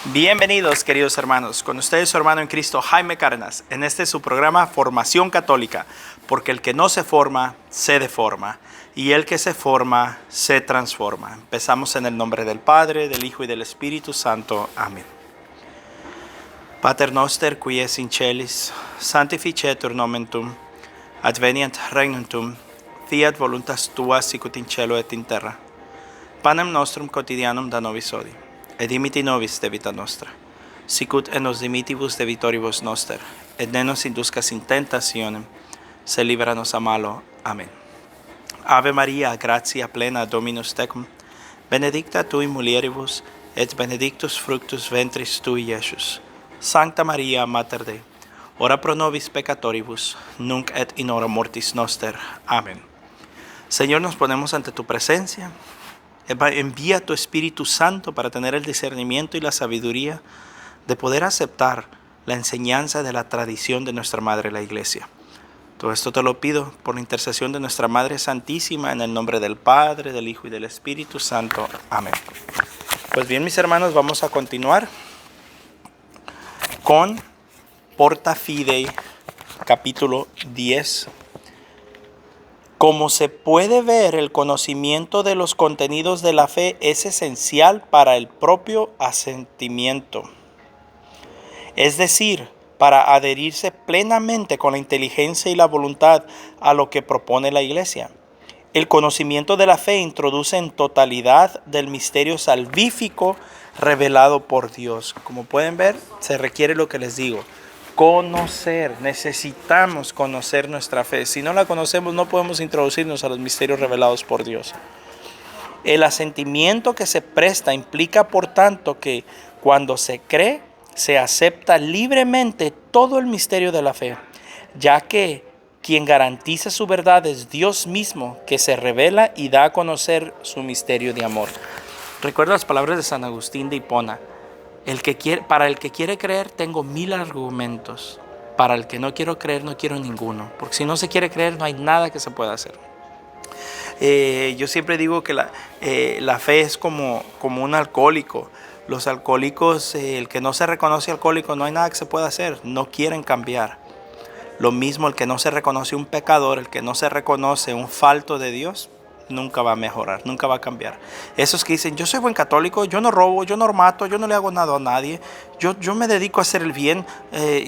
Bienvenidos, queridos hermanos, con ustedes su hermano en Cristo, Jaime Cárdenas, en este su programa Formación Católica, porque el que no se forma, se deforma, y el que se forma, se transforma. Empezamos en el nombre del Padre, del Hijo y del Espíritu Santo. Amén. Pater noster, qui es in celis, sanctificetur nomen tuum, advenient regnum tuum, fiat voluntas tua sicut in cielo et in terra. Panem nostrum quotidianum da nobis hodie, et dimiti nobis debita nostra, sicut et nos dimitibus debitoribus noster, et ne nos induscas in tentationem, se libera nos a malo. Amén. Ave Maria, gratia plena, Dominus tecum, benedicta tu in mulieribus, et benedictus fructus ventris tui, Iesus. Sancta Maria, Mater Dei, ora pro nobis peccatoribus, nunc et in hora mortis noster. Amén. Señor, nos ponemos ante tu presencia. Envía tu Espíritu Santo para tener el discernimiento y la sabiduría de poder aceptar la enseñanza de la tradición de nuestra Madre la Iglesia. Todo esto te lo pido por la intercesión de nuestra Madre Santísima, en el nombre del Padre, del Hijo y del Espíritu Santo. Amén. Pues bien, mis hermanos, vamos a continuar con Porta Fidei, capítulo 10. Como se puede ver, el conocimiento de los contenidos de la fe es esencial para el propio asentimiento. Es decir, para adherirse plenamente con la inteligencia y la voluntad a lo que propone la Iglesia. El conocimiento de la fe introduce en totalidad del misterio salvífico revelado por Dios. Como pueden ver, se requiere lo que les digo. Conocer, necesitamos conocer nuestra fe. Si no la conocemos, no podemos introducirnos a los misterios revelados por Dios. El asentimiento que se presta implica, por tanto, que cuando se cree, se acepta libremente todo el misterio de la fe, ya que quien garantiza su verdad es Dios mismo, que se revela y da a conocer su misterio de amor. Recuerda las palabras de San Agustín de Hipona. Para el que quiere creer tengo 1000 argumentos. Para el que no quiero creer no quiero ninguno. Porque si no se quiere creer no hay nada que se pueda hacer. Yo siempre digo que la fe es como un alcohólico. Los alcohólicos, el que no se reconoce alcohólico, no hay nada que se pueda hacer. No quieren cambiar. Lo mismo el que no se reconoce un pecador, el que no se reconoce un falto de Dios, nunca va a mejorar, nunca va a cambiar. Esos que dicen, yo soy buen católico, yo no robo, yo no mato, yo no le hago nada a nadie, yo me dedico a hacer el bien,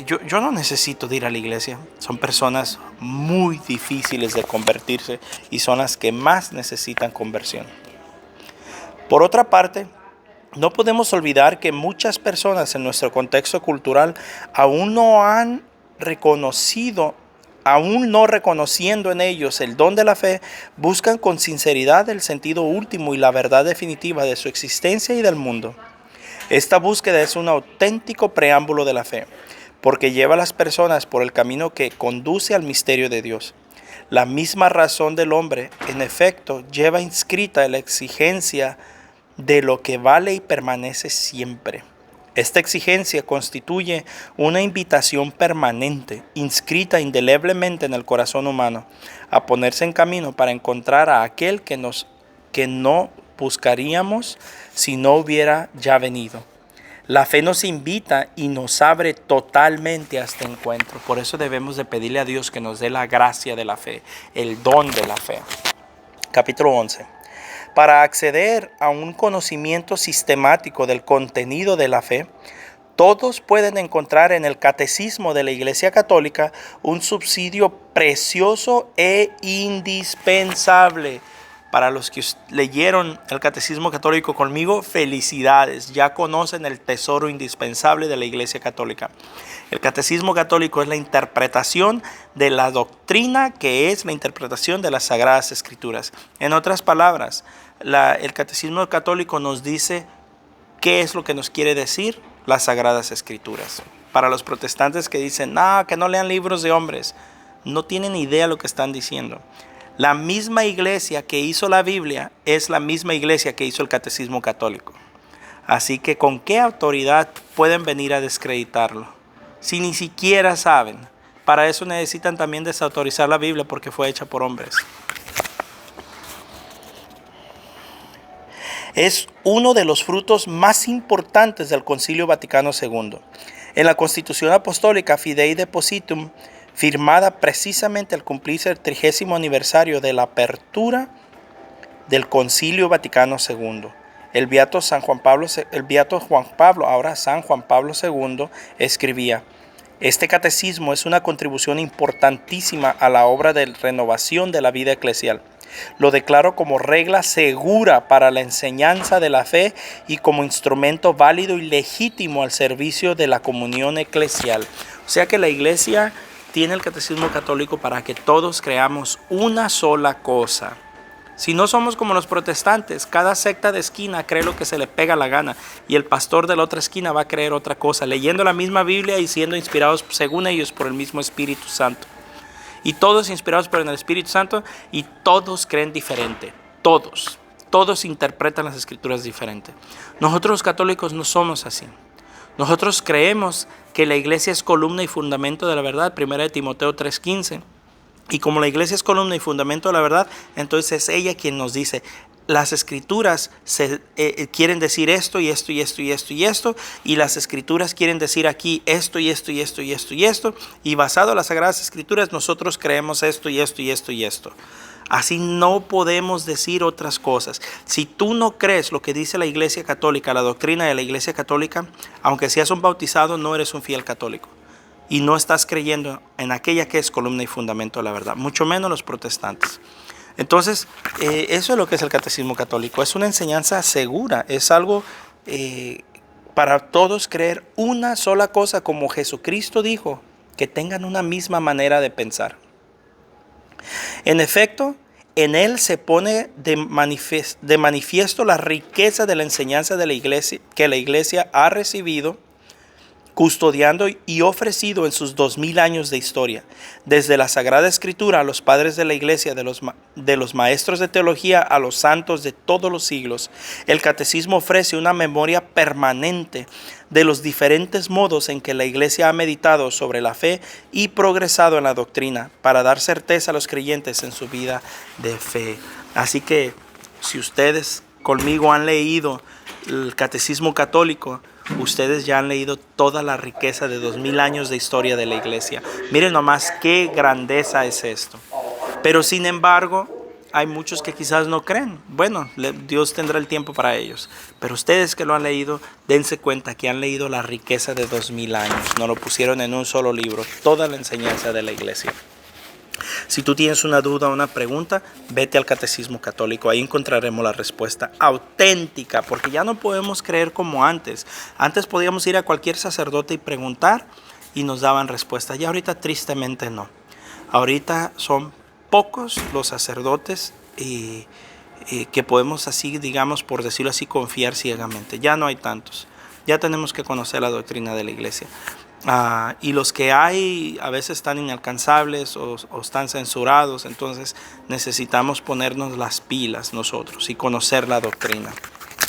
yo no necesito de ir a la iglesia. Son personas muy difíciles de convertirse y son las que más necesitan conversión. Por otra parte, no podemos olvidar que muchas personas en nuestro contexto cultural aún no reconociendo en ellos el don de la fe, buscan con sinceridad el sentido último y la verdad definitiva de su existencia y del mundo. Esta búsqueda es un auténtico preámbulo de la fe, porque lleva a las personas por el camino que conduce al misterio de Dios. La misma razón del hombre, en efecto, lleva inscrita la exigencia de lo que vale y permanece siempre. Esta exigencia constituye una invitación permanente, inscrita indeleblemente en el corazón humano, a ponerse en camino para encontrar a aquel que no buscaríamos si no hubiera ya venido. La fe nos invita y nos abre totalmente a este encuentro. Por eso debemos de pedirle a Dios que nos dé la gracia de la fe, el don de la fe. Capítulo 11. Para acceder a un conocimiento sistemático del contenido de la fe, todos pueden encontrar en el Catecismo de la Iglesia Católica un subsidio precioso e indispensable. Para los que leyeron el Catecismo Católico conmigo, felicidades, ya conocen el tesoro indispensable de la Iglesia Católica. El Catecismo Católico es la interpretación de la doctrina, que es la interpretación de las Sagradas Escrituras. En otras palabras, el Catecismo Católico nos dice qué es lo que nos quiere decir las Sagradas Escrituras. Para los protestantes que dicen, que no lean libros de hombres, no tienen idea de lo que están diciendo. La misma iglesia que hizo la Biblia es la misma iglesia que hizo el Catecismo Católico. Así que ¿con qué autoridad pueden venir a descreditarlo? Si ni siquiera saben. Para eso necesitan también desautorizar la Biblia, porque fue hecha por hombres. Es uno de los frutos más importantes del Concilio Vaticano II. En la Constitución Apostólica Fidei Depositum, firmada precisamente al cumplirse el 30º aniversario de la apertura del Concilio Vaticano II, el beato Juan Pablo, ahora San Juan Pablo II, escribía: este catecismo es una contribución importantísima a la obra de renovación de la vida eclesial. Lo declaro como regla segura para la enseñanza de la fe y como instrumento válido y legítimo al servicio de la comunión eclesial. O sea que la Iglesia tiene el catecismo católico para que todos creamos una sola cosa. Si no somos como los protestantes, cada secta de esquina cree lo que se le pega la gana y el pastor de la otra esquina va a creer otra cosa, leyendo la misma Biblia y siendo inspirados según ellos por el mismo Espíritu Santo. Y todos inspirados por el Espíritu Santo y todos creen diferente. Todos interpretan las Escrituras diferente. Nosotros los católicos no somos así. Nosotros creemos que la iglesia es columna y fundamento de la verdad, 1 Timoteo 3:15. Y como la iglesia es columna y fundamento de la verdad, entonces es ella quien nos dice: las escrituras quieren decir esto y esto y esto y esto y esto, y las escrituras quieren decir aquí esto y esto y esto y esto y esto, y basado en las sagradas escrituras nosotros creemos esto y esto y esto y esto. Así no podemos decir otras cosas. Si tú no crees lo que dice la Iglesia Católica, la doctrina de la Iglesia Católica, aunque seas un bautizado, no eres un fiel católico. Y no estás creyendo en aquella que es columna y fundamento de la verdad, mucho menos los protestantes. Entonces, eso es lo que es el catecismo católico. Es una enseñanza segura, es algo para todos creer una sola cosa, como Jesucristo dijo, que tengan una misma manera de pensar. En efecto, en él se pone de manifiesto la riqueza de la enseñanza de la iglesia, que la iglesia ha recibido, custodiando y ofrecido en sus 2000 años de historia, desde la Sagrada Escritura a los padres de la Iglesia, de los maestros de teología a los santos de todos los siglos. El catecismo ofrece una memoria permanente de los diferentes modos en que la Iglesia ha meditado sobre la fe y progresado en la doctrina para dar certeza a los creyentes en su vida de fe. Así que si ustedes conmigo han leído el catecismo católico, ustedes ya han leído toda la riqueza de 2000 años de historia de la iglesia. Miren nomás qué grandeza es esto. Pero sin embargo, hay muchos que quizás no creen. Bueno, Dios tendrá el tiempo para ellos. Pero ustedes que lo han leído, dense cuenta que han leído la riqueza de 2000 años. No lo pusieron en un solo libro, toda la enseñanza de la iglesia. Si tú tienes una duda o una pregunta, vete al Catecismo Católico. Ahí encontraremos la respuesta auténtica, porque ya no podemos creer como antes. Antes podíamos ir a cualquier sacerdote y preguntar y nos daban respuesta. Ya ahorita tristemente no. Ahorita son pocos los sacerdotes que podemos así, digamos, por decirlo así, confiar ciegamente. Ya no hay tantos. Ya tenemos que conocer la doctrina de la iglesia. Y los que hay a veces están inalcanzables o están censurados, entonces necesitamos ponernos las pilas nosotros y conocer la doctrina.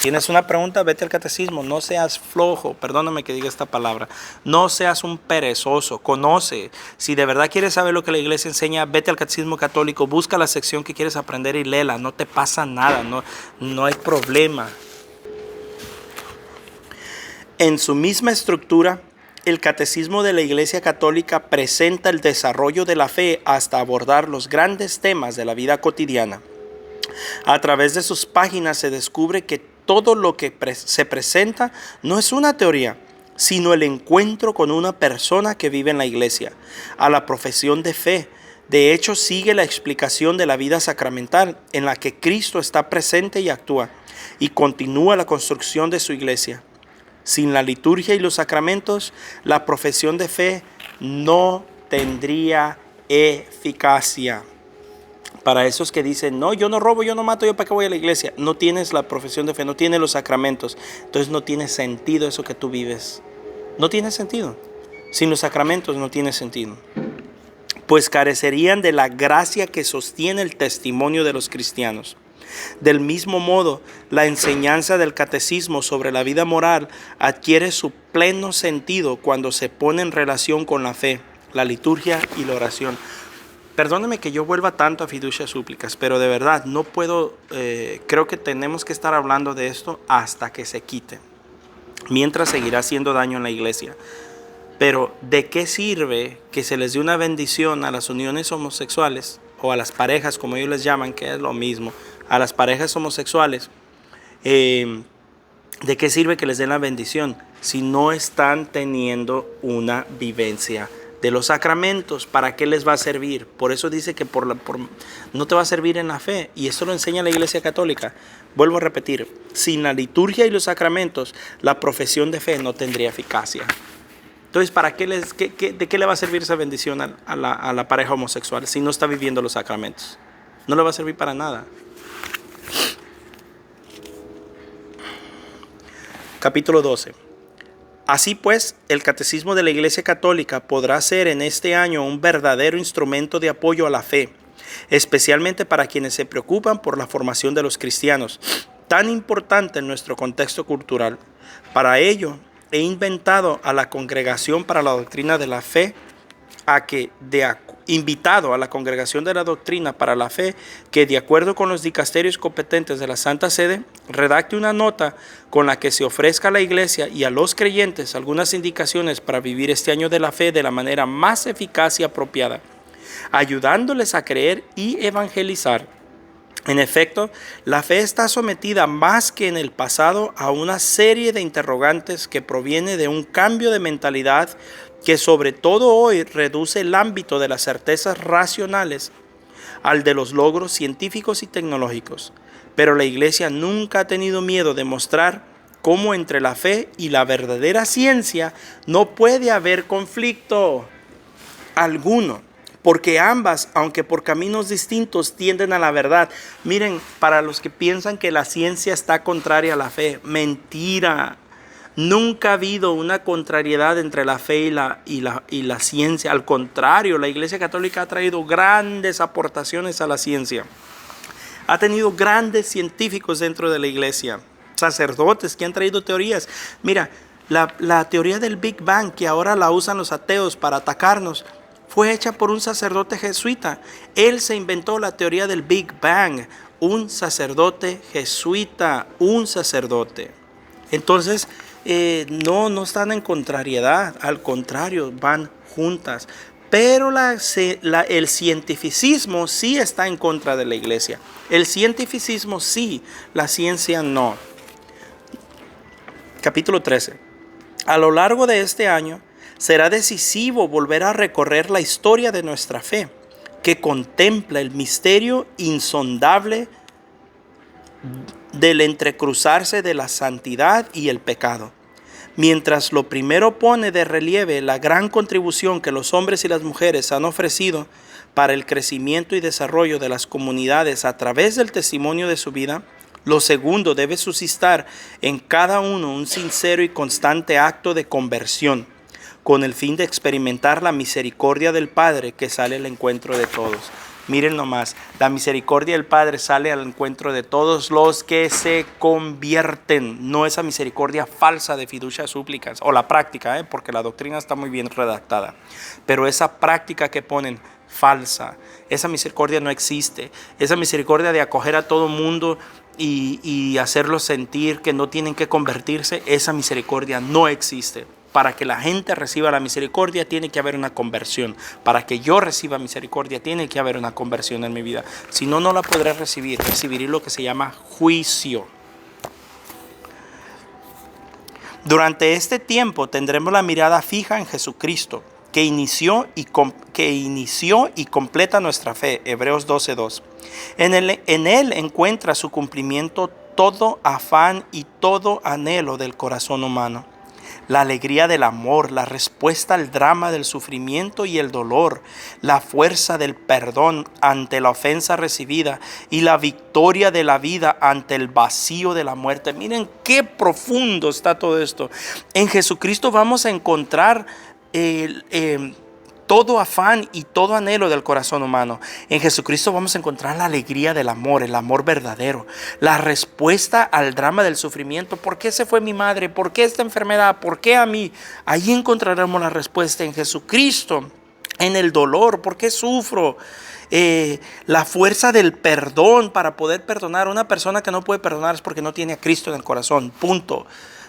¿Tienes una pregunta? Vete al catecismo, no seas flojo, perdóname que diga esta palabra, no seas un perezoso, conoce. Si de verdad quieres saber lo que la iglesia enseña, vete al catecismo católico, busca la sección que quieres aprender y léela, no te pasa nada, no hay problema. En su misma estructura, el Catecismo de la Iglesia Católica presenta el desarrollo de la fe hasta abordar los grandes temas de la vida cotidiana. A través de sus páginas se descubre que todo lo que se presenta no es una teoría, sino el encuentro con una persona que vive en la Iglesia. A la profesión de fe, de hecho, sigue la explicación de la vida sacramental en la que Cristo está presente y actúa, y continúa la construcción de su Iglesia. Sin la liturgia y los sacramentos, la profesión de fe no tendría eficacia. Para esos que dicen, no, yo no robo, yo no mato, yo para qué voy a la iglesia. No tienes la profesión de fe, no tienes los sacramentos. Entonces no tiene sentido eso que tú vives. No tiene sentido. Sin los sacramentos no tiene sentido. Pues carecerían de la gracia que sostiene el testimonio de los cristianos. Del mismo modo, la enseñanza del catecismo sobre la vida moral adquiere su pleno sentido cuando se pone en relación con la fe, la liturgia y la oración. Perdóneme que yo vuelva tanto a fiducia súplicas, pero de verdad no puedo, creo que tenemos que estar hablando de esto hasta que se quite. Mientras seguirá haciendo daño en la iglesia. Pero ¿de qué sirve que se les dé una bendición a las uniones homosexuales o a las parejas, como ellos les llaman, que es lo mismo, a las parejas homosexuales? ¿De qué sirve que les den la bendición si no están teniendo una vivencia de los sacramentos? ¿Para qué les va a servir? Por eso dice que no te va a servir en la fe, y esto lo enseña la Iglesia Católica. Vuelvo a repetir, sin la liturgia y los sacramentos, la profesión de fe no tendría eficacia. Entonces, ¿de qué le va a servir esa bendición a la pareja homosexual si no está viviendo los sacramentos? No le va a servir para nada. Capítulo 12. Así pues, el Catecismo de la Iglesia Católica podrá ser en este año un verdadero instrumento de apoyo a la fe, especialmente para quienes se preocupan por la formación de los cristianos, tan importante en nuestro contexto cultural. Para ello, he inventado a la Congregación para la Doctrina de la Fe invitado a la Congregación de la Doctrina para la Fe que, de acuerdo con los dicasterios competentes de la Santa Sede, redacte una nota con la que se ofrezca a la Iglesia y a los creyentes algunas indicaciones para vivir este año de la fe de la manera más eficaz y apropiada, ayudándoles a creer y evangelizar. En efecto, la fe está sometida más que en el pasado a una serie de interrogantes que proviene de un cambio de mentalidad que sobre todo hoy reduce el ámbito de las certezas racionales al de los logros científicos y tecnológicos. Pero la Iglesia nunca ha tenido miedo de mostrar cómo entre la fe y la verdadera ciencia no puede haber conflicto alguno, porque ambas, aunque por caminos distintos, tienden a la verdad. Miren, para los que piensan que la ciencia está contraria a la fe, mentira. Nunca ha habido una contrariedad entre la fe y la ciencia. Al contrario, la Iglesia Católica ha traído grandes aportaciones a la ciencia. Ha tenido grandes científicos dentro de la Iglesia, sacerdotes que han traído teorías. Mira, la teoría del Big Bang, que ahora la usan los ateos para atacarnos, fue hecha por un sacerdote jesuita. Él se inventó la teoría del Big Bang, un sacerdote jesuita, un sacerdote. Entonces, no están en contrariedad, al contrario, van juntas. Pero el cientificismo sí está en contra de la Iglesia. El cientificismo sí, la ciencia no. Capítulo 13. A lo largo de este año, será decisivo volver a recorrer la historia de nuestra fe, que contempla el misterio insondable del entrecruzarse de la santidad y el pecado. Mientras lo primero pone de relieve la gran contribución que los hombres y las mujeres han ofrecido para el crecimiento y desarrollo de las comunidades a través del testimonio de su vida, lo segundo debe suscitar en cada uno un sincero y constante acto de conversión, con el fin de experimentar la misericordia del Padre que sale al encuentro de todos. Miren nomás, la misericordia del Padre sale al encuentro de todos los que se convierten. No esa misericordia falsa de fiducia súplicas, o la práctica, porque la doctrina está muy bien redactada. Pero esa práctica que ponen falsa, esa misericordia no existe. Esa misericordia de acoger a todo mundo y hacerlos sentir que no tienen que convertirse, esa misericordia no existe. Para que la gente reciba la misericordia tiene que haber una conversión. Para que yo reciba misericordia tiene que haber una conversión en mi vida. Si no, no la podré recibir. Recibiré lo que se llama juicio. Durante este tiempo tendremos la mirada fija en Jesucristo, que inició y completa nuestra fe. Hebreos 12:2. En él encuentra su cumplimiento todo afán y todo anhelo del corazón humano. La alegría del amor, la respuesta al drama del sufrimiento y el dolor, la fuerza del perdón ante la ofensa recibida y la victoria de la vida ante el vacío de la muerte. Miren qué profundo está todo esto. En Jesucristo vamos a encontrar todo afán y todo anhelo del corazón humano. En Jesucristo vamos a encontrar la alegría del amor, el amor verdadero, la respuesta al drama del sufrimiento. ¿Por qué se fue mi madre? ¿Por qué esta enfermedad? ¿Por qué a mí? Ahí encontraremos la respuesta en Jesucristo. en el dolor. ¿Por qué sufro? La fuerza del perdón para poder perdonar. Una persona que no puede perdonar es porque no tiene a Cristo en el corazón. Punto.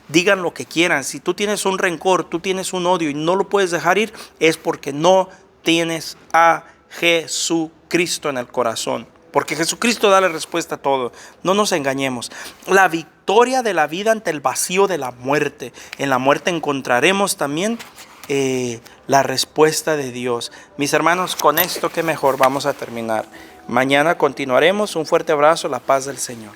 Digan lo que quieran. Si tú tienes un rencor, tú tienes un odio y no lo puedes dejar ir, es porque no tienes a Jesucristo en el corazón. Porque Jesucristo da la respuesta a todo. No nos engañemos. La victoria de la vida ante el vacío de la muerte. En la muerte encontraremos también la respuesta de Dios. Mis hermanos, con esto, qué mejor, vamos a terminar. Mañana continuaremos. Un fuerte abrazo, la paz del Señor.